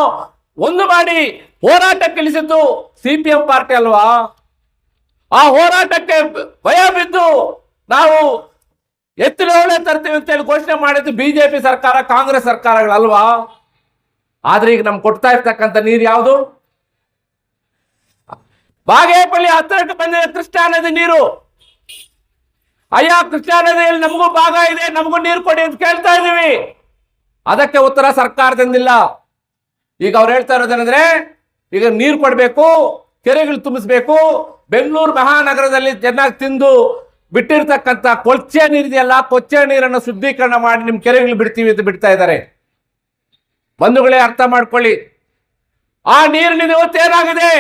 ಒಂದು ಮಾಡಿ ಹೋರಾಟಕ್ಕೆ ಇಳಿಸಿದ್ದು ಸಿಪಿಎಂ ಪಾರ್ಟಿ ಅಲ್ವಾ? ಆ ಹೋರಾಟಕ್ಕೆ ಭಯ ಬಿದ್ದು ನಾವು ಎತ್ತಿನ ಹೊಳೆ ತರ್ತೀವಿ ಅಂತೇಳಿ ಘೋಷಣೆ ಮಾಡಿದ್ದು ಬಿಜೆಪಿ ಸರ್ಕಾರ, ಕಾಂಗ್ರೆಸ್ ಸರ್ಕಾರಗಳಲ್ವಾ? ಆದ್ರೆ ಈಗ ನಮ್ಗೆ ಕೊಡ್ತಾ ಇರ್ತಕ್ಕಂಥ ನೀರು ಯಾವುದು? ಬಾಗೇಪಲ್ಲಿ ಹತ್ತಿರಕ್ಕೆ ಬಂದಿದೆ ಕೃಷ್ಣಾ ನದಿ ನೀರು. ಅಯ್ಯ, ಕೃಷ್ಣಾ ನದಿಯಲ್ಲಿ ನಮಗೂ ಭಾಗ ಇದೆ, ನಮಗೂ ನೀರು ಕೊಡಿ ಅಂತ ಕೇಳ್ತಾ ಇದೀವಿ. ಅದಕ್ಕೆ ಉತ್ತರ ಸರ್ಕಾರದಿಂದಿಲ್ಲ. ಈಗ ಅವ್ರು ಹೇಳ್ತಾ ಇರೋದೇನಂದ್ರೆ, ಈಗ ನೀರು ಕೊಡಬೇಕು, ಕೆರೆಗಳು ತುಂಬಿಸ್ಬೇಕು, ಬೆಂಗಳೂರು ಮಹಾನಗರದಲ್ಲಿ ಚೆನ್ನಾಗಿ ತಿಂದು ಬಿಟ್ಟಿರ್ತಕ್ಕಂಥ ಕೊಚ್ಚೆ ನೀರಿದೆಯಲ್ಲ, ಕೊಚ್ಚೆ ನೀರನ್ನು ಶುದ್ಧೀಕರಣ ಮಾಡಿ ನಿಮ್ ಕೆರೆಗಳು ಬಿಡ್ತೀವಿ ಅಂತ ಬಿಡ್ತಾ ಇದ್ದಾರೆ. ಬಂಧುಗಳೇ, ಅರ್ಥ ಮಾಡ್ಕೊಳ್ಳಿ. ಆ ನೀರಿನ ಇವತ್ತೇನಾಗಿದೆ,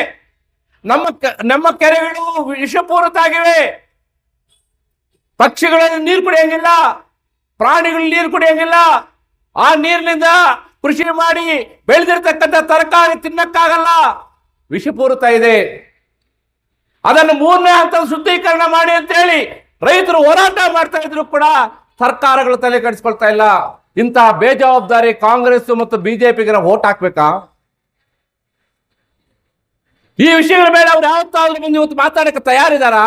ನಮ್ಮ ಕೆರೆಗಳು ವಿಷಪೂರಿತ ಆಗಿವೆ. ಪಕ್ಷಿಗಳಲ್ಲಿ ನೀರು ಕುಡಿಯಂಗಿಲ್ಲ, ಪ್ರಾಣಿಗಳು ನೀರು ಕುಡಿಯಂಗಿಲ್ಲ. ಆ ನೀರಿನಿಂದ ಕೃಷಿ ಮಾಡಿ ಬೆಳೆದಿರ್ತಕ್ಕಂಥ ತರಕಾರಿ ತಿನ್ನಕ್ಕಾಗಲ್ಲ, ವಿಷಪೂರಿತ ಇದೆ. ಅದನ್ನು 3ನೇ ಹಂತದ ಶುದ್ಧೀಕರಣ ಮಾಡಿ ಅಂತ ಹೇಳಿ ರೈತರು ಹೋರಾಟ ಮಾಡ್ತಾ ಇದ್ರು ಕೂಡ ಸರ್ಕಾರಗಳು ತಲೆ ಕೆಡಿಸ್ಕೊಳ್ತಾ ಇಲ್ಲ. ಇಂತಹ ಬೇಜವಾಬ್ದಾರಿ ಕಾಂಗ್ರೆಸ್ ಮತ್ತು ಬಿಜೆಪಿಗೆ ನಾವು ವೋಟ್ ಹಾಕ್ಬೇಕಾ? ಈ ವಿಷಯಗಳ ಮೇಲೆ ಅವ್ರು ಯಾವತ್ತಾದ್ರೂ ಬಂದು ಇವತ್ತು ಮಾತಾಡಕ್ಕೆ ತಯಾರಿದಾರಾ?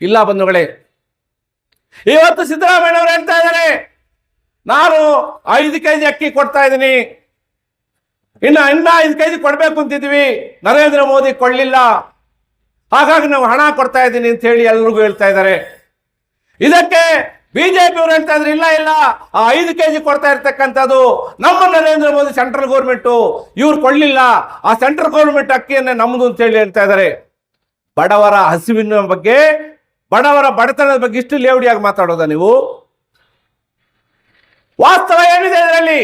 ಇಲ್ಲ ಬಂಧುಗಳೇ. ಇವತ್ತು ಸಿದ್ದರಾಮಯ್ಯ ಅವರು ಹೇಳ್ತಾ ಇದ್ದಾರೆ, ನಾನು 5 ಕೆಜಿ ಅಕ್ಕಿ ಕೊಡ್ತಾ ಇದ್ದೀನಿ, ಇನ್ನ 5 ಕೆಜಿ ಕೊಡ್ಬೇಕು ಅಂತಿದ್ವಿ, ನರೇಂದ್ರ ಮೋದಿ ಕೊಳ್ಳಿಲ್ಲ, ಹಾಗಾಗಿ ನಾವು ಹಣ ಕೊಡ್ತಾ ಇದ್ದೀನಿ ಅಂತ ಹೇಳಿ ಎಲ್ರಿಗೂ ಹೇಳ್ತಾ ಇದ್ದಾರೆ. ಇದಕ್ಕೆ ಬಿಜೆಪಿ ಅವರು ಹೇಳ್ತಾ ಇದ್ರೆ, ಇಲ್ಲ ಆ 5 ಕೆಜಿ ಕೊಡ್ತಾ ಇರ್ತಕ್ಕಂಥದ್ದು ನಮ್ಮ ನರೇಂದ್ರ ಮೋದಿ ಸೆಂಟ್ರಲ್ ಗೌರ್ಮೆಂಟ್, ಇವ್ರು ಕೊಳ್ಳಿಲ್ಲ, ಆ ಸೆಂಟ್ರಲ್ ಗೌರ್ಮೆಂಟ್ ಅಕ್ಕಿಯನ್ನೇ ನಮ್ದು ಅಂತ ಹೇಳಿ ಹೇಳ್ತಾ ಇದ್ದಾರೆ. ಬಡವರ ಹಸಿವಿನ ಬಗ್ಗೆ, ಬಡವರ ಬಡತನದ ಬಗ್ಗೆ ಇಷ್ಟು ಲೇವಡಿಯಾಗಿ ಮಾತಾಡೋದ ನೀವು? ವಾಸ್ತವ ಏನಿದೆ ಇದರಲ್ಲಿ?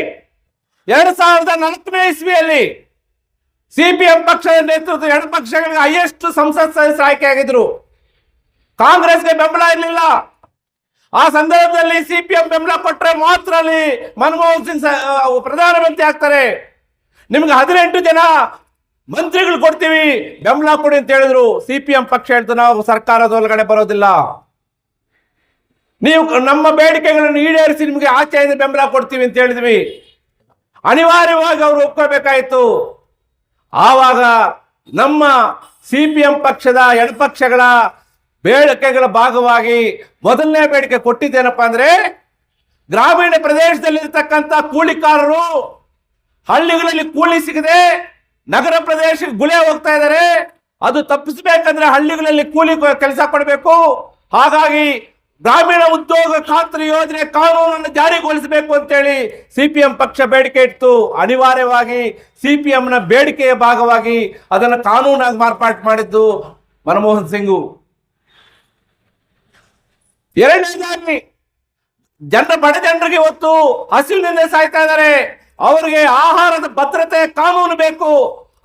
2004ನೇ ಇಸ್ವಿಯಲ್ಲಿ ಸಿಪಿಎಂ ಪಕ್ಷದ ನೇತೃತ್ವ 2 ಪಕ್ಷಗಳಿಗೆ ಹೈಯೆಸ್ಟ್ ಸಂಸತ್ ಸದಸ್ಯರು ಆಯ್ಕೆ ಆಗಿದ್ರು. ಕಾಂಗ್ರೆಸ್ಗೆ ಬೆಂಬಲ ಇರಲಿಲ್ಲ. ಆ ಸಂದರ್ಭದಲ್ಲಿ ಸಿಪಿಎಂ ಬೆಂಬಲ ಕೊಟ್ಟರೆ ಮಾತ್ರ ಅಲ್ಲಿ ಮನಮೋಹನ್ ಸಿಂಗ್ ಪ್ರಧಾನಮಂತ್ರಿ ಆಗ್ತಾರೆ. ನಿಮ್ಗೆ 18 ಜನ ಮಂತ್ರಿಗಳು ಕೊಡ್ತೀವಿ, ಬೆಂಬಲ ಕೊಡಿ ಅಂತ ಹೇಳಿದ್ರು. ಸಿಪಿಎಂ ಪಕ್ಷ ಹೇಳ್ತು, ನಾವು ಸರ್ಕಾರದ ಒಳಗಡೆ ಬರೋದಿಲ್ಲ, ನೀವು ನಮ್ಮ ಬೇಡಿಕೆಗಳನ್ನು ಈಡೇರಿಸಿ ನಿಮಗೆ ಆಚೆಯಿಂದ ಬೆಂಬಲ ಕೊಡ್ತೀವಿ ಅಂತ ಹೇಳಿದ್ವಿ. ಅನಿವಾರ್ಯವಾಗಿ ಅವರು ಒಪ್ಕೋಬೇಕಾಯಿತು. ಆವಾಗ ನಮ್ಮ ಸಿಪಿಎಂ ಪಕ್ಷದ ಎಡಪಕ್ಷಗಳ ಬೇಡಿಕೆಗಳ ಭಾಗವಾಗಿ ಮೊದಲನೇ ಬೇಡಿಕೆ ಕೊಟ್ಟಿದ್ದೇನಪ್ಪ ಅಂದ್ರೆ, ಗ್ರಾಮೀಣ ಪ್ರದೇಶದಲ್ಲಿರ್ತಕ್ಕಂಥ ಕೂಲಿಕಾರರು ಹಳ್ಳಿಗಳಲ್ಲಿ ಕೂಲಿ ಸಿಗದೆ ನಗರ ಪ್ರದೇಶಕ್ಕೆ ಗುಳೆ ಹೋಗ್ತಾ ಇದ್ದಾರೆ. ಅದು ತಪ್ಪಿಸಬೇಕಂದ್ರೆ ಹಳ್ಳಿಗಳಲ್ಲಿ ಕೂಲಿ ಕೆಲಸ ಕೊಡಬೇಕು. ಹಾಗಾಗಿ ಗ್ರಾಮೀಣ ಉದ್ಯೋಗ ಖಾತ್ರಿ ಯೋಜನೆ ಕಾನೂನನ್ನು ಜಾರಿಗೊಳಿಸಬೇಕು ಅಂತೇಳಿ ಸಿಪಿಎಂ ಪಕ್ಷ ಬೇಡಿಕೆ ಇತ್ತು. ಅನಿವಾರ್ಯವಾಗಿ ಸಿಪಿಎಂನ ಬೇಡಿಕೆಯ ಭಾಗವಾಗಿ ಅದನ್ನು ಕಾನೂನಾಗಿ ಮಾರ್ಪಾಟು ಮಾಡಿದ್ದು ಮನಮೋಹನ್ ಸಿಂಗು. 2ನೇದಾಗಿ ಬಡ ಜನರಿಗೆ ಇವತ್ತು ಹಸಿವಿನಿಂದ ಸಾಯ್ತಾ ಇದ್ದಾರೆ. ಅವರಿಗೆ ಆಹಾರದ ಭದ್ರತೆ ಕಾನೂನು ಬೇಕು,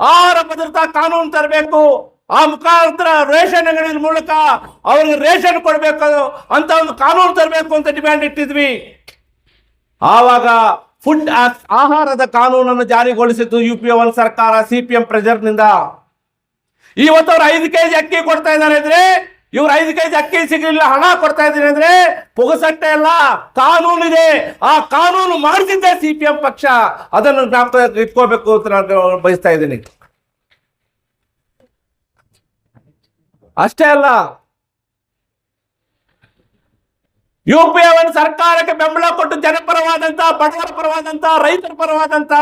ಆಹಾರ ಭದ್ರತಾ ಕಾನೂನು ತರಬೇಕು. ಆ ಮುಖಾಂತರ ರೇಷನ್ ಅಂಗಡಿ ಮೂಲಕ ಅವರಿಗೆ ರೇಷನ್ ಕೊಡಬೇಕು ಅಂತ ಒಂದು ಕಾನೂನು ತರಬೇಕು ಅಂತ ಡಿಮ್ಯಾಂಡ್ ಇಟ್ಟಿದ್ವಿ. ಆವಾಗ ಫುಡ್ ಆಕ್ಟ್, ಆಹಾರದ ಕಾನೂನನ್ನು ಜಾರಿಗೊಳಿಸಿದ್ದು UPA 1 ಸರ್ಕಾರ ಸಿಪಿಎಂ ಪ್ರೆಷರ್ನಿಂದ. ಇವತ್ತು ಅವ್ರು 5 ಕೆಜಿ ಅಕ್ಕಿ ಕೊಡ್ತಾ ಇದ್ದಾರೆ ಅಂದ್ರೆ, ಇವ್ರು 5 ಕೆಜಿ ಅಕ್ಕಿ ಸಿಗಲಿಲ್ಲ, ಹಣ ಕೊಡ್ತಾ ಇದ್ದೀನಿ ಅಂದ್ರೆ ಪುಗಸಟ್ಟೆ ಅಲ್ಲ, ಕಾನೂನು ಇದೆ. ಆ ಕಾನೂನು ಮಾಡಿಸಿದ್ದೆ ಸಿಪಿಎಂ ಪಕ್ಷ. ಅದನ್ನು ಜ್ಞಾಪಕ ಇಟ್ಕೋಬೇಕು ಅಂತ ನಾನು ಬಯಸ್ತಾ ಇದ್ದೀನಿ. ಅಷ್ಟೇ ಅಲ್ಲ, UPA 1 ಸರ್ಕಾರಕ್ಕೆ ಬೆಂಬಲ ಕೊಟ್ಟು ಜನಪರವಾದಂತ, ಬಡವರ ಪರವಾದಂತ, ರೈತರ ಪರವಾದಂತ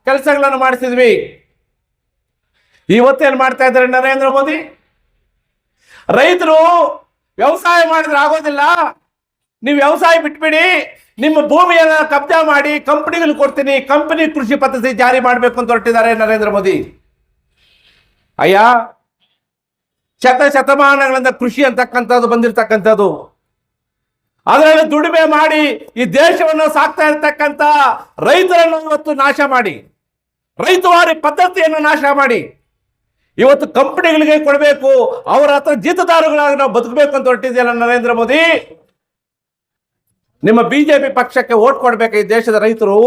ಕೆಲಸಗಳನ್ನು ಮಾಡಿಸಿದ್ವಿ. ಇವತ್ತೇನು ಮಾಡ್ತಾ ಇದ್ದಾರೆ ನರೇಂದ್ರ ಮೋದಿ? ರೈತರು ವ್ಯವಸಾಯ ಮಾಡಿದ್ರೆ ಆಗೋದಿಲ್ಲ, ನೀವು ವ್ಯವಸಾಯ ಬಿಟ್ಬಿಡಿ, ನಿಮ್ಮ ಭೂಮಿಯನ್ನು ಕಬ್ಜಾ ಮಾಡಿ ಕಂಪನಿಗಳು ಕೊಡ್ತೀನಿ, ಕಂಪನಿ ಕೃಷಿ ಪದ್ಧತಿ ಜಾರಿ ಮಾಡಬೇಕು ಅಂತ ಹೊರಟಿದ್ದಾರೆ ನರೇಂದ್ರ ಮೋದಿ. ಅಯ್ಯ, ಶತಮಾನಗಳಿಂದ ಕೃಷಿ ಅಂತಕ್ಕಂಥದ್ದು ಬಂದಿರತಕ್ಕಂಥದ್ದು, ಅದರಲ್ಲಿ ದುಡಿಮೆ ಮಾಡಿ ಈ ದೇಶವನ್ನು ಸಾಕ್ತಾ ಇರ್ತಕ್ಕಂಥ ರೈತರನ್ನು ಇವತ್ತು ನಾಶ ಮಾಡಿ, ರೈತವಾರಿ ಪದ್ಧತಿಯನ್ನು ನಾಶ ಮಾಡಿ ಇವತ್ತು ಕಂಪನಿಗಳಿಗೆ ಕೊಡಬೇಕು, ಅವರ ಹತ್ರ ಜೀತದಾರುಗಳಾಗಿ ನಾವು ಬದುಕಬೇಕು ಅಂತ ಹೊರಟಿದೆಯಲ್ಲ ನರೇಂದ್ರ ಮೋದಿ. ನಿಮ್ಮ ಬಿಜೆಪಿ ಪಕ್ಷಕ್ಕೆ ವೋಟ್ ಕೊಡ್ಬೇಕು ಈ ದೇಶದ ರೈತರು.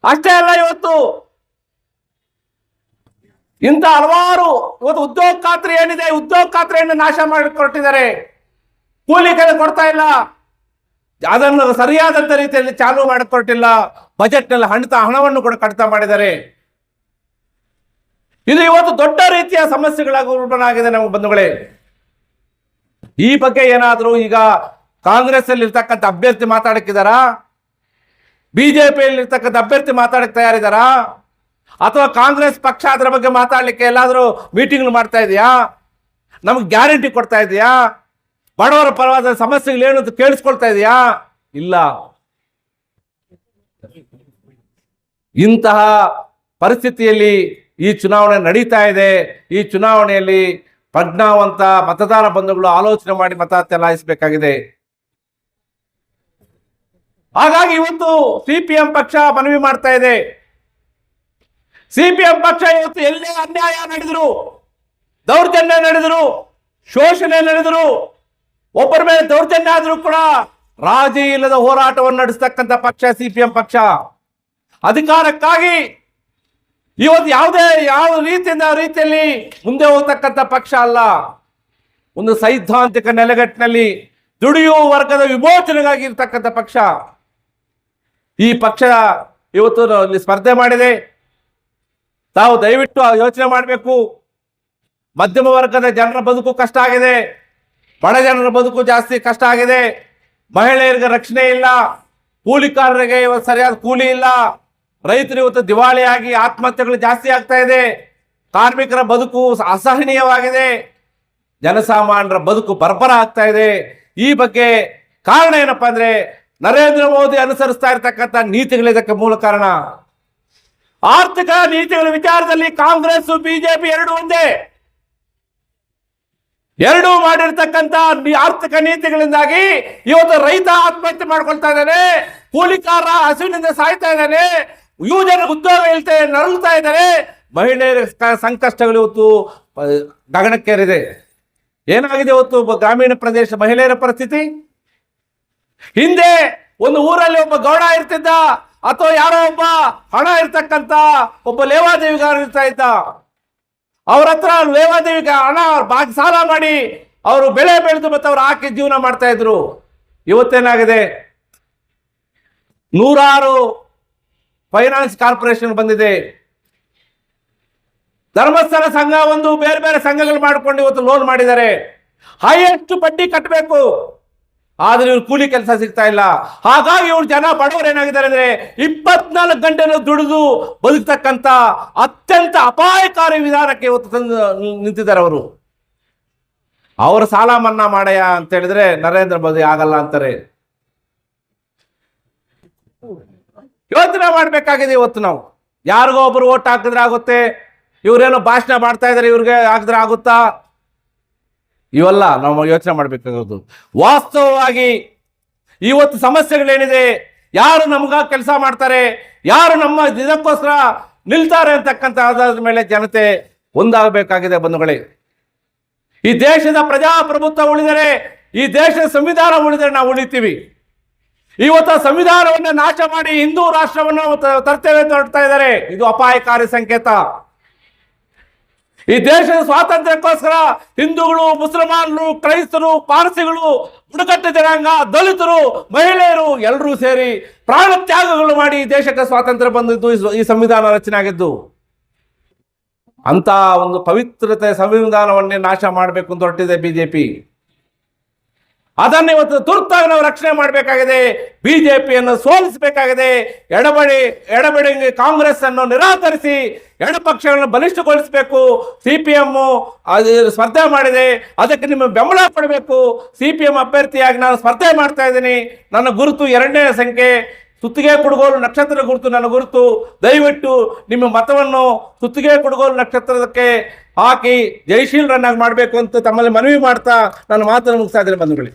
ಅಷ್ಟೇ ಅಲ್ಲ, ಇವತ್ತು ಇಂಥ ಹಲವಾರು ಇವತ್ತು ಉದ್ಯೋಗ ಖಾತ್ರಿ ಏನಿದೆ, ಉದ್ಯೋಗ ಖಾತ್ರಿಯನ್ನು ನಾಶ ಮಾಡಿಕೊಟ್ಟಿದ್ದಾರೆ. ಕೂಲಿ ಕೆಲ ಕೊಡ್ತಾ ಇಲ್ಲ, ಅದನ್ನು ಸರಿಯಾದಂತ ರೀತಿಯಲ್ಲಿ ಚಾಲೂ ಮಾಡಿಕೊಟ್ಟಿಲ್ಲ. ಬಜೆಟ್ನಲ್ಲಿ ಹಣವನ್ನು ಕೂಡ ಕಡಿತ ಮಾಡಿದ್ದಾರೆ. ಇದು ಇವತ್ತು ದೊಡ್ಡ ರೀತಿಯ ಸಮಸ್ಯೆಗಳಾಗಿ ಉಲ್ಬಣವಾಗಿದೆ ನಮ್ಮ ಬಂಧುಗಳೇ. ಈ ಬಗ್ಗೆ ಏನಾದರೂ ಈಗ ಕಾಂಗ್ರೆಸ್ ಅಲ್ಲಿ ಇರ್ತಕ್ಕಂಥ ಅಭ್ಯರ್ಥಿ ಮಾತಾಡಕ್ಕಿದಾರಾ? ಬಿಜೆಪಿಯಲ್ಲಿ ಇರ್ತಕ್ಕಂಥ ಅಭ್ಯರ್ಥಿ ಮಾತಾಡಕ್ಕೆ ತಯಾರಿದಾರಾ? ಅಥವಾ ಕಾಂಗ್ರೆಸ್ ಪಕ್ಷ ಅದರ ಬಗ್ಗೆ ಮಾತಾಡ್ಲಿಕ್ಕೆ ಎಲ್ಲಾದರೂ ಮೀಟಿಂಗ್ ಮಾಡ್ತಾ ಇದೆಯಾ? ನಮ್ಗೆ ಗ್ಯಾರಂಟಿ ಕೊಡ್ತಾ ಇದೆಯಾ? ಬಡವರ ಪರವಾದ ಸಮಸ್ಯೆಗಳೇನು ಅಂತ ಕೇಳಿಸ್ಕೊಳ್ತಾ ಇದೆಯಾ? ಇಲ್ಲ. ಇಂತಹ ಪರಿಸ್ಥಿತಿಯಲ್ಲಿ ಈ ಚುನಾವಣೆ ನಡೀತಾ ಇದೆ. ಈ ಚುನಾವಣೆಯಲ್ಲಿ ಪ್ರಜ್ಞಾವಂತ ಮತದಾರ ಬಂಧುಗಳು ಆಲೋಚನೆ ಮಾಡಿ ಮತ ಚಲಾಯಿಸಬೇಕಾಗಿದೆ. ಹಾಗಾಗಿ ಇವತ್ತು ಸಿಪಿಎಂ ಪಕ್ಷ ಮನವಿ ಮಾಡ್ತಾ ಇದೆ. ಸಿಪಿಎಂ ಪಕ್ಷ ಇವತ್ತು ಎಲ್ಲೇ ಅನ್ಯಾಯ ನಡೆದ್ರು, ದೌರ್ಜನ್ಯ ನಡೆದ್ರು, ಶೋಷಣೆ ನಡೆದ್ರು, ಒಬ್ಬರ ಮೇಲೆ ದೌರ್ಜನ್ಯ ಆದ್ರೂ ಕೂಡ ರಾಜಿ ಇಲ್ಲದ ಹೋರಾಟವನ್ನು ನಡೆಸ್ತಕ್ಕಂಥ ಪಕ್ಷ ಸಿಪಿಎಂ ಪಕ್ಷ. ಅಧಿಕಾರಕ್ಕಾಗಿ ಇವತ್ತು ಯಾವ ರೀತಿಯಲ್ಲಿ ಮುಂದೆ ಹೋಗ್ತಕ್ಕಂಥ ಪಕ್ಷ ಅಲ್ಲ. ಒಂದು ಸೈದ್ಧಾಂತಿಕ ನೆಲೆಗಟ್ಟಿನಲ್ಲಿ ದುಡಿಯುವ ವರ್ಗದ ವಿಮೋಚನೆಗಾಗಿ ಇರ್ತಕ್ಕಂಥ ಪಕ್ಷ. ಈ ಪಕ್ಷ ಇವತ್ತು ಇಲ್ಲಿ ಸ್ಪರ್ಧೆ ಮಾಡಿದೆ. ತಾವು ದಯವಿಟ್ಟು ಯೋಚನೆ ಮಾಡಬೇಕು. ಮಧ್ಯಮ ವರ್ಗದ ಜನರ ಬದುಕು ಕಷ್ಟ ಆಗಿದೆ, ಬಡ ಜನರ ಬದುಕು ಜಾಸ್ತಿ ಕಷ್ಟ ಆಗಿದೆ. ಮಹಿಳೆಯರಿಗೆ ರಕ್ಷಣೆ ಇಲ್ಲ, ಕೂಲಿಕಾರರಿಗೆ ಇವತ್ತು ಸರಿಯಾದ ಕೂಲಿ ಇಲ್ಲ, ರೈತರು ಇವತ್ತು ದಿವಾಳಿಯಾಗಿ ಆತ್ಮಹತ್ಯೆಗಳು ಜಾಸ್ತಿ ಆಗ್ತಾ ಇದೆ, ಕಾರ್ಮಿಕರ ಬದುಕು ಅಸಹನೀಯವಾಗಿದೆ, ಜನಸಾಮಾನ್ಯರ ಬದುಕು ಬರ್ಬರ ಆಗ್ತಾ ಇದೆ. ಈ ಬಗ್ಗೆ ಕಾರಣ ಏನಪ್ಪಾ ಅಂದ್ರೆ ನರೇಂದ್ರ ಮೋದಿ ಅನುಸರಿಸ್ತಾ ಇರತಕ್ಕಂಥ ನೀತಿಗಳು ಇದಕ್ಕೆ ಮೂಲ ಕಾರಣ. ಆರ್ಥಿಕ ನೀತಿಗಳ ವಿಚಾರದಲ್ಲಿ ಕಾಂಗ್ರೆಸ್ ಬಿಜೆಪಿ ಎರಡು ಒಂದೇ. ಎರಡೂ ಮಾಡಿರ್ತಕ್ಕಂಥ ಆರ್ಥಿಕ ನೀತಿಗಳಿಂದಾಗಿ ಇವತ್ತು ರೈತ ಆತ್ಮಹತ್ಯೆ ಮಾಡ್ಕೊಳ್ತಾ ಇದ್ದಾನೆ, ಕೂಲಿಕಾರ ಹಸುವಿನಿಂದ ಸಾಯ್ತಾ ಇದ್ದಾನೆ, ಯುವಜನ ಉದ್ಯೋಗ ಇಲ್ತೆ ನರಳುತ್ತಾ ಇದ್ದಾರೆ, ಮಹಿಳೆಯರ ಸಂಕಷ್ಟಗಳು ಇವತ್ತು ಗಗನಕ್ಕೇರಿದೆ. ಏನಾಗಿದೆ ಇವತ್ತು ಗ್ರಾಮೀಣ ಪ್ರದೇಶ ಮಹಿಳೆಯರ ಪರಿಸ್ಥಿತಿ? ಹಿಂದೆ ಒಂದು ಊರಲ್ಲಿ ಒಬ್ಬ ಗೌಡ ಇರ್ತಿದ್ದ, ಅಥವಾ ಯಾರೋ ಒಬ್ಬ ಹಣ ಇರ್ತಕ್ಕಂಥ ಒಬ್ಬ ಲೇವಾದೇವಿಗಾರ ಇರ್ತಾ ಇದ್ದ. ಅವ್ರ ಹತ್ರ ಲೇವಾದೇವಿಗೆ ಹಣ ಬಾಕಿ ಸಾಲ ಮಾಡಿ ಅವರು ಬೆಳೆ ಬೆಳೆದು ಮತ್ತೆ ಅವ್ರು ಹಾಕಿ ಜೀವನ ಮಾಡ್ತಾ ಇದ್ರು. ಇವತ್ತೇನಾಗಿದೆ, ನೂರಾರು ಫೈನಾನ್ಸ್ ಕಾರ್ಪೊರೇಷನ್ ಬಂದಿದೆ. ಧರ್ಮಸ್ಥಳ ಸಂಘ ಒಂದು ಬೇರೆ ಬೇರೆ ಸಂಘಗಳು ಮಾಡಿಕೊಂಡು ಇವತ್ತು ಲೋನ್ ಮಾಡಿದ್ದಾರೆ. ಹೈಯೆಸ್ಟ್ ಬಡ್ಡಿ ಕಟ್ಟಬೇಕು, ಆದ್ರೆ ಇವ್ರು ಕೂಲಿ ಕೆಲಸ ಸಿಗ್ತಾ ಇಲ್ಲ. ಹಾಗಾಗಿ ಇವ್ರು ಜನ ಬಡವರು ಏನಾಗಿದ್ದಾರೆ ಅಂದ್ರೆ 24 ಗಂಟೆನೂ ದುಡಿದು ಬದುಕ್ತಕ್ಕಂಥ ಅತ್ಯಂತ ಅಪಾಯಕಾರಿ ವಿಧಾನಕ್ಕೆ ಇವತ್ತು ತಂದು ನಿಂತಿದ್ದಾರೆ. ಅವರ ಸಾಲ ಮನ್ನಾ ಮಾಡಯ್ಯ ಅಂತ ಹೇಳಿದ್ರೆ ನರೇಂದ್ರ ಮೋದಿ ಆಗಲ್ಲ ಅಂತಾರೆ. ಯೋಚನೆ ಮಾಡ್ಬೇಕಾಗಿದೆ. ಇವತ್ತು ನಾವು ಯಾರಿಗೋ ಒಬ್ರು ಓಟ್ ಹಾಕಿದ್ರೆ ಆಗುತ್ತೆ, ಇವ್ರೇನೋ ಭಾಷಣ ಮಾಡ್ತಾ ಇದಾರೆ ಇವ್ರಿಗೆ ಹಾಕಿದ್ರೆ ಆಗುತ್ತಾ? ಇವೆಲ್ಲ ನಾವು ಯೋಚನೆ ಮಾಡಬೇಕಾಗೋದು. ವಾಸ್ತವವಾಗಿ ಇವತ್ತು ಸಮಸ್ಯೆಗಳೇನಿದೆ, ಯಾರು ನಮ್ಗ ಕೆಲಸ ಮಾಡ್ತಾರೆ, ಯಾರು ನಮ್ಮ ಇದಕ್ಕೋಸ್ಕರ ನಿಲ್ತಾರೆ ಅಂತಕ್ಕಂಥ ಆಧಾರದ ಮೇಲೆ ಜನತೆ ಒಂದಾಗಬೇಕಾಗಿದೆ ಬಂಧುಗಳೇ. ಈ ದೇಶದ ಪ್ರಜಾಪ್ರಭುತ್ವ ಉಳಿದರೆ, ಈ ದೇಶದ ಸಂವಿಧಾನ ಉಳಿದರೆ ನಾವು ಉಳಿತೀವಿ. ಇವತ್ತು ಸಂವಿಧಾನವನ್ನು ನಾಶ ಮಾಡಿ ಹಿಂದೂ ರಾಷ್ಟ್ರವನ್ನು ತರ್ತೇವೆ ಅಂತ ಹೊರಡ್ತಾ ಇದ್ದಾರೆ. ಇದು ಅಪಾಯಕಾರಿ ಸಂಕೇತ. ಈ ದೇಶದ ಸ್ವಾತಂತ್ರ್ಯಕ್ಕೋಸ್ಕರ ಹಿಂದೂಗಳು, ಮುಸಲ್ಮಾನರು, ಕ್ರೈಸ್ತರು, ಪಾರ್ಸಿಗಳು, ಬುಡಕಟ್ಟು ಜನಾಂಗ, ದಲಿತರು, ಮಹಿಳೆಯರು ಎಲ್ಲರೂ ಸೇರಿ ಪ್ರಾಣ ತ್ಯಾಗಗಳು ಮಾಡಿ ದೇಶಕ್ಕೆ ಸ್ವಾತಂತ್ರ್ಯ ಬಂದಿದ್ದು ಈ ಸಂವಿಧಾನ ರಚನೆ ಆಗಿದ್ದು. ಅಂತ ಒಂದು ಪವಿತ್ರತೆ ಸಂವಿಧಾನವನ್ನೇ ನಾಶ ಮಾಡಬೇಕು ಅಂತ ಹೊರಟಿದೆ ಬಿಜೆಪಿ. ಅದನ್ನು ಇವತ್ತು ತುರ್ತಾಗಿ ನಾವು ರಕ್ಷಣೆ ಮಾಡಬೇಕಾಗಿದೆ. ಬಿಜೆಪಿಯನ್ನು ಸೋಲಿಸಬೇಕಾಗಿದೆ. ಎಡಬಡಿ ಕಾಂಗ್ರೆಸ್ ಅನ್ನು ನಿರಾಕರಿಸಿ ಎಡಪಕ್ಷಗಳನ್ನು ಬಲಿಷ್ಠಗೊಳಿಸಬೇಕು. ಸಿಪಿಎಂ ಸ್ಪರ್ಧೆ ಮಾಡಿದೆ, ಅದಕ್ಕೆ ನಿಮ್ಮ ಬೆಂಬಲ ಕೊಡಬೇಕು. ಸಿಪಿಎಂ ಅಭ್ಯರ್ಥಿಯಾಗಿ ನಾನು ಸ್ಪರ್ಧೆ ಮಾಡ್ತಾ ಇದ್ದೀನಿ. ನನ್ನ ಗುರುತು 2ನೇ ಸಂಖ್ಯೆ, ಸುತ್ತಿಗೆ ಕುಡುಗೋಲು ನಕ್ಷತ್ರ ಗುರುತು ನನ್ನ ಗುರುತು. ದಯವಿಟ್ಟು ನಿಮ್ಮ ಮತವನ್ನು ಸುತ್ತಿಗೆ ಕುಡುಗೋಲು ನಕ್ಷತ್ರಕ್ಕೆ ಹಾಕಿ ಜಯಶೀಲರನ್ನಾಗಿ ಮಾಡಬೇಕು ಅಂತ ತಮ್ಮಲ್ಲಿ ಮನವಿ ಮಾಡ್ತಾ ನನ್ನ ಮಾತನ್ನು ಮುಗಿಸ್ತಾ ಇದ್ದೇನೆ ಬಂಧುಗಳೇ.